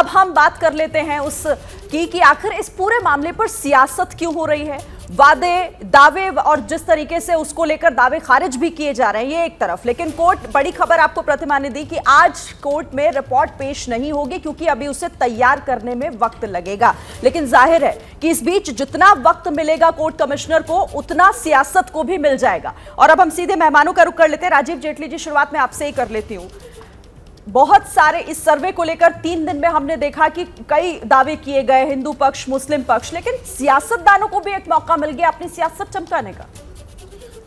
अब हम बात कर लेते हैं उस कि आखिर इस पूरे मामले पर सियासत क्यों हो रही है। वादे दावे और जिस तरीके से उसको लेकर दावे खारिज भी किए जा रहे हैं ये एक तरफ, लेकिन कोर्ट बड़ी खबर आपको प्रतिमा ने दी कि आज कोर्ट में रिपोर्ट पेश नहीं होगी क्योंकि अभी उसे तैयार करने में वक्त लगेगा। लेकिन जाहिर है कि इस बीच जितना वक्त मिलेगा कोर्ट कमिश्नर को उतना सियासत को भी मिल जाएगा। और अब हम सीधे मेहमानों का रुख कर लेते हैं। राजीव जेटली जी, शुरुआत में आपसे ही कर लेती हूं। बहुत सारे इस सर्वे को लेकर 3 दिन में हमने देखा कि कई दावे किए गए, हिंदू पक्ष मुस्लिम पक्ष, लेकिन सियासतदानों को भी एक मौका मिल गया अपनी सियासत चमकाने का।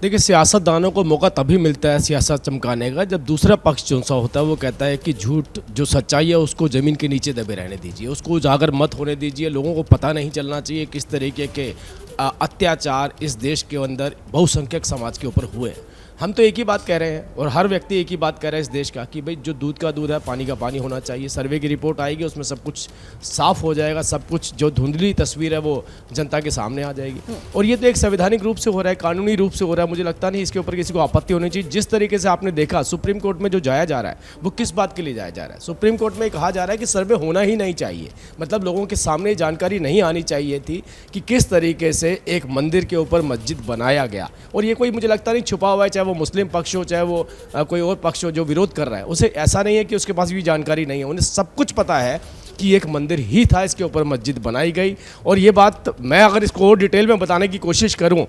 देखिए, सियासतदानों को मौका तभी मिलता है सियासत चमकाने का जब दूसरा पक्ष जो सा होता है वो कहता है कि झूठ जो सच्चाई है उसको ज़मीन के नीचे दबे रहने दीजिए, उसको उजागर मत होने दीजिए, लोगों को पता नहीं चलना चाहिए किस तरीके के अत्याचार इस देश के अंदर बहुसंख्यक समाज के ऊपर हुए हैं। हम तो एक ही बात कह रहे हैं और हर व्यक्ति एक ही बात कह रहा है इस देश का कि भाई जो दूध का दूध है पानी का पानी होना चाहिए। सर्वे की रिपोर्ट आएगी उसमें सब कुछ साफ हो जाएगा, सब कुछ जो धुंधली तस्वीर है वो जनता के सामने आ जाएगी। और ये तो एक संवैधानिक रूप से हो रहा है, कानूनी रूप से हो रहा है। मुझे लगता नहीं इसके ऊपर किसी को आपत्ति होनी चाहिए। जिस तरीके से आपने देखा सुप्रीम कोर्ट में जो जाया जा रहा है वो किस बात के लिए जाया जा रहा है। सुप्रीम कोर्ट में कहा जा रहा है कि सर्वे होना ही नहीं चाहिए, मतलब लोगों के सामने जानकारी नहीं आनी चाहिए थी कि किस तरीके से एक मंदिर के ऊपर मस्जिद बनाया गया। और ये कोई मुझे लगता नहीं छुपा हुआ है, चाहे वो मुस्लिम पक्ष हो चाहे वो कोई और पक्ष हो जो विरोध कर रहा है, उसे ऐसा नहीं है कि उसके पास भी जानकारी नहीं है। उन्हें सब कुछ पता है कि एक मंदिर ही था, इसके ऊपर मस्जिद बनाई गई। और ये बात मैं अगर इसको और डिटेल में बताने की कोशिश करूं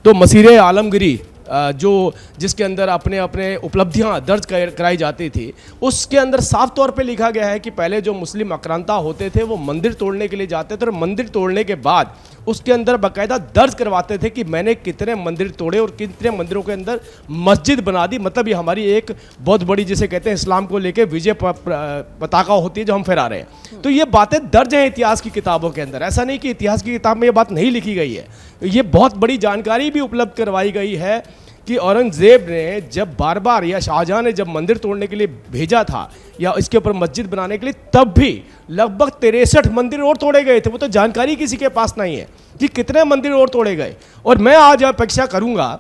तो मसीरे आलमगिरी जो जिसके अंदर अपने अपने उपलब्धियां दर्ज कराई जाती थी उसके अंदर साफ तौर पे लिखा गया है कि पहले जो मुस्लिम आक्रांता होते थे वो मंदिर तोड़ने के लिए जाते थे और मंदिर तोड़ने के बाद उसके अंदर बाकायदा दर्ज करवाते थे कि मैंने कितने मंदिर तोड़े और कितने मंदिरों के अंदर मस्जिद बना दी। मतलब ये हमारी एक बहुत बड़ी, जिसे कहते हैं इस्लाम को लेके विजय पताका होती है जो हम फहरा रहे हैं। तो ये बातें दर्ज हैं इतिहास की किताबों के अंदर। ऐसा नहीं कि इतिहास की किताब में ये बात नहीं लिखी गई है, ये बहुत बड़ी जानकारी भी उपलब्ध करवाई गई है कि औरंगजेब ने जब बार बार या शाहजहां ने जब मंदिर तोड़ने के लिए भेजा था या इसके ऊपर मस्जिद बनाने के लिए, तब भी लगभग 63 मंदिर और तोड़े गए थे। वो तो जानकारी किसी के पास नहीं है कि कितने मंदिर और तोड़े गए। और मैं आज अपेक्षा करूंगा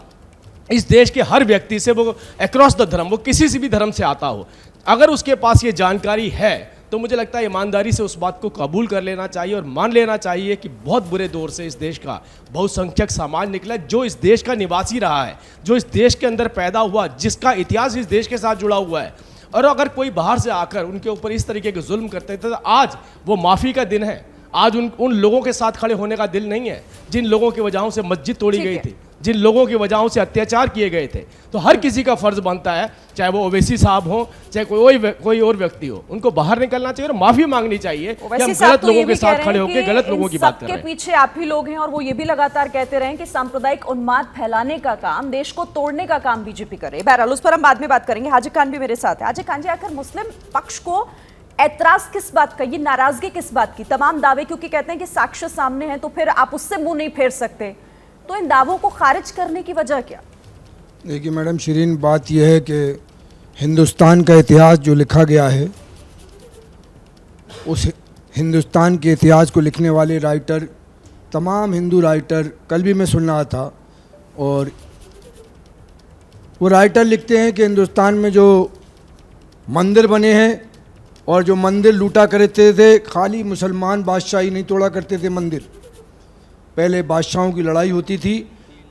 इस देश के हर व्यक्ति से, वो अक्रॉस द धर्म, वो किसी से भी धर्म से आता हो, अगर उसके पास ये जानकारी है तो मुझे लगता है ईमानदारी से उस बात को कबूल कर लेना चाहिए और मान लेना चाहिए कि बहुत बुरे दौर से इस देश का बहुसंख्यक समाज निकला, जो इस देश का निवासी रहा है, जो इस देश के अंदर पैदा हुआ, जिसका इतिहास इस देश के साथ जुड़ा हुआ है। और अगर कोई बाहर से आकर उनके ऊपर इस तरीके के जुल्म करते थे तो आज वो माफ़ी का दिन है। आज उन लोगों के साथ खड़े होने का दिल नहीं है जिन लोगों की वजहों से मस्जिद तोड़ी गई थी, जिन लोगों की वजहों से अत्याचार किए गए थे। तो हर किसी का फर्ज बनता है, चाहे वो ओवैसी साहब हो चाहे कोई और व्यक्ति हो, उनको बाहर निकलना चाहिए और माफी मांगनी चाहिए कि हम गलत लोगों के साथ खड़े होकर गलत लोगों की बात कर रहे हैं। पीछे आप ही लोग हैं और वो ये भी लगातार कहते रहे कि सांप्रदायिक उन्माद फैलाने का काम, देश को तोड़ने का काम बीजेपी करे। बहरहाल उस पर हम बाद में बात करेंगे। हाजी खान भी मेरे साथ है। हाजी खान जी, आखिर मुस्लिम पक्ष को ऐतराज किस बात का, ये नाराजगी किस बात की? तमाम दावे क्योंकि कहते हैं कि साक्ष्य सामने है तो फिर आप उससे मुंह नहीं फेर सकते, तो इन दावों को खारिज करने की वजह क्या? देखिए मैडम शिरीन, बात यह है कि हिंदुस्तान का इतिहास जो लिखा गया है, उस हिंदुस्तान के इतिहास को लिखने वाले राइटर, तमाम हिंदू राइटर, कल भी मैं सुन रहा था, और वो राइटर लिखते हैं कि हिंदुस्तान में जो मंदिर बने हैं और जो मंदिर लूटा करते थे, खाली मुसलमान बादशाह ही नहीं तोड़ा करते थे मंदिर। पहले बादशाहों की लड़ाई होती थी,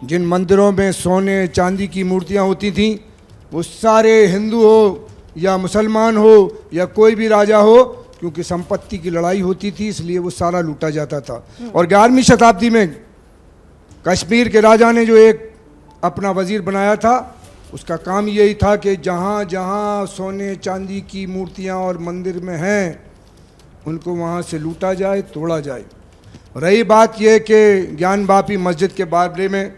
जिन मंदिरों में सोने चांदी की मूर्तियां होती थीं वो सारे हिंदू हो या मुसलमान हो या कोई भी राजा हो, क्योंकि संपत्ति की लड़ाई होती थी इसलिए वो सारा लूटा जाता था। और 11वीं शताब्दी में कश्मीर के राजा ने जो एक अपना वजीर बनाया था, उसका काम यही था कि जहाँ जहाँ सोने चांदी की मूर्तियाँ और मंदिर में हैं उनको वहाँ से लूटा जाए, तोड़ा जाए। रही बात यह कि ज्ञान बापी मस्जिद के बारे में,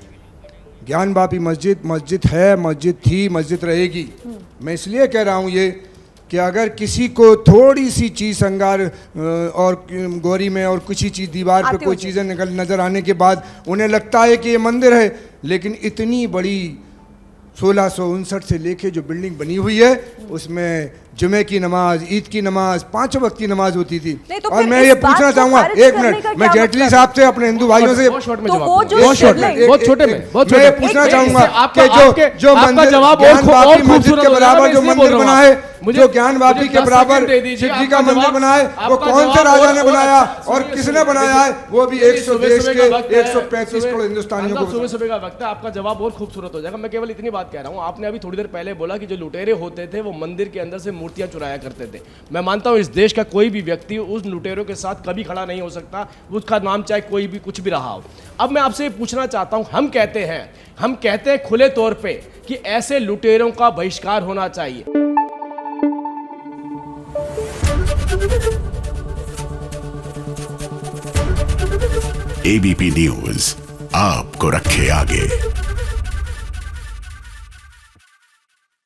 ज्ञान बापी मस्जिद है, मस्जिद थी, मस्जिद रहेगी। मैं इसलिए कह रहा हूँ ये कि अगर किसी को थोड़ी सी चीज़ अंगार और गोरी में और कुछ ही चीज़ दीवार पे कोई चीज़ें नज़र आने के बाद उन्हें लगता है कि ये मंदिर है, लेकिन इतनी बड़ी 1659 से लेके जो बिल्डिंग बनी हुई है उसमें जुमे की नमाज, ईद की नमाज, 5 वक्त की नमाज होती थी। नहीं तो और फिर मैं इस ये बात पूछना को चाहूंगा, खारिज एक करने मिनट, का मैं क्या जेटली मतलब साहब से अपने हिंदू भाइयों से बहुत शॉर्ट में तो जवाब वो दो। जो बहुत शॉर्ट शिवलिंग- में, बहुत छोटे में, बहुत मैं ये छोटे में। पूछना एक- चाहूंगा इससे आपका- कि जो आपका मंदिर जवाब ज्ञान और वापी मस्जिद खूबसूरत के हो जाएगा, बराबर मैं जो इसलिए मंदिर बोल रहा बना हूँ। है, मुझे- जो ज्ञान वापी मुझे के 10 बराबर सेकंड दे दीजिए, शिव जी का आपका मंदिर जवाब- बना है, वो आपका कौन से जवाब राजा और- ने और बनाया अच्छा, और सुनिए, किसने सुनिए, बनाया है, वो भी देखिए, 100 सुबह देश सुबह के का वक्त है, 135 सुबह- करोड़ हिंदुस्तानियों अंकल, को सुबह सुबह का वक्त है, आपका जवाब और खूबसूरत हो जाएगा। मैं केवल इतनी बात कह रहा हूँ, आपने अभी थोड़ी देर पहले बोला कि जो लुटेरे होते थे वो मंदिर के अंदर से मूर्तियां चुराया करते थे। मैं मानता हूँ इस देश का कोई भी व्यक्ति उस लुटेरों के साथ कभी खड़ा नहीं हो सकता, उसका नाम चाहे कोई भी कुछ भी रहा हो। अब मैं आपसे पूछना चाहता हूँ, हम कहते हैं खुले तौर पे कि ऐसे लुटेरों का बहिष्कार होना चाहिए। एबीपी न्यूज आपको रखे आगे।